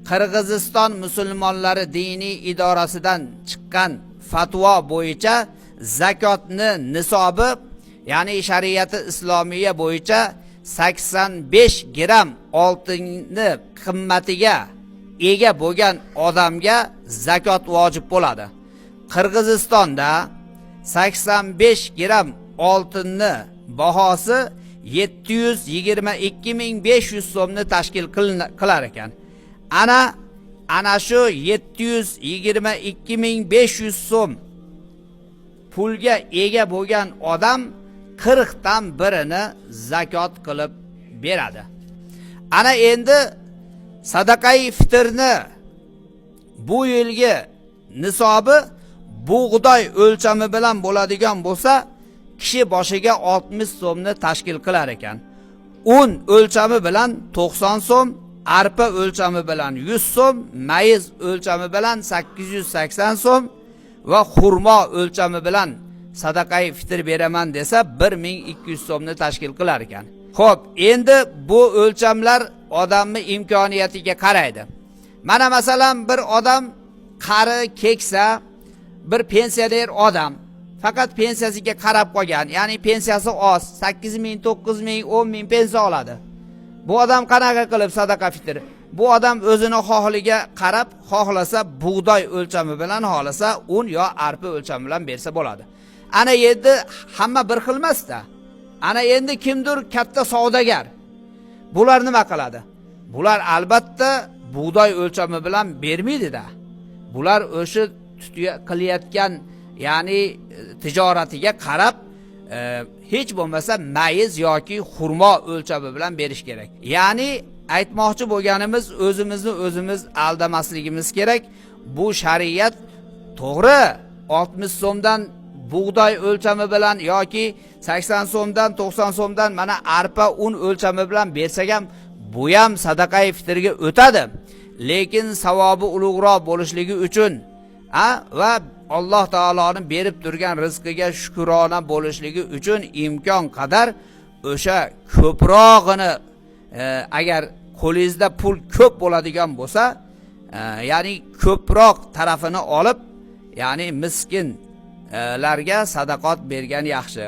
Qirg'iziston musulmonlari diniy idorasidan chiqqan fatvo bo'yicha zakotni nisobi, ya'ni shariati islomiya bo'yicha 85 gram oltinni qimmatiga ega bo'lgan odamga zakot vojib bo'ladi. Qirg'izistonda 85 gram oltinni bahosi 722.500 so'mni tashkil qilar ekan. Ana shu 722.500 so'm pulga ega bo'lgan odam 40 dan birini zakot qilib beradi. Ana endi sadaqai fitrni bu yilgi nisobi bug'doy o'lchami bilan bo'ladigan bo'lsa, kishi boshiga 60 so'mni tashkil qilar ekan. Un o'lchami bilan 90 so'm, arpa o'lchami bilan 100 so'm, mayiz o'lchami bilan 880 so'm va xurmo o'lchami bilan sadaqai fitr beraman desa 1200 so'mni tashkil qilar ekan. Xo'p, endi bu o'lchamlar odamning imkoniyatiga qaraydi. Mana masalan bir odam qari, keksa, bir pensioner odam faqat pensiyasiga qarab qolgan, ya'ni pensiyasi oz, 8000, 9000, 10000 pensiya oladi. Bu odam qanaqa qilib sadaqa fitr? Bu odam o'zini xohligiga qarab, xohlasa bug'doy o'lchami bilan, xohlasa un yo arpa o'lchami bilan bersa bo'ladi. Ana endi hamma bir xil emas-da. Ana endi kimdir katta savdogar. Bular nima qiladi? Bular albatta bug'doy o'lchami bilan bermaydi-da. Bular o'sha qilayotgan, ya'ni tijoratiga qarab hech bo'lmasa mayiz yoki xurmo o'lchami bilan berish kerak. Ya'ni aytmoqchi bo'lganimiz, o'zimiz aldamasligimiz kerak. Bu shariat to'g'ri 60 so'mdan bug'doy o'lchami bilan yoki 80 so'mdan 90 so'mdan mana arpa un o'lchami bilan bersak ham bu ham sadaqai fitrga o'tadi. Lekin savobi ulug'roq bo'lishligi uchun va Alloh taoloning berib turgan rizqiga shukrona bo'lishligi uchun imkon qadar o'sha ko'prog'ini, agar qo'lingizda pul ko'p bo'ladigan bo'lsa, ya'ni ko'proq tarafini olib, ya'ni miskinlarga sadaqat bergan yaxshi.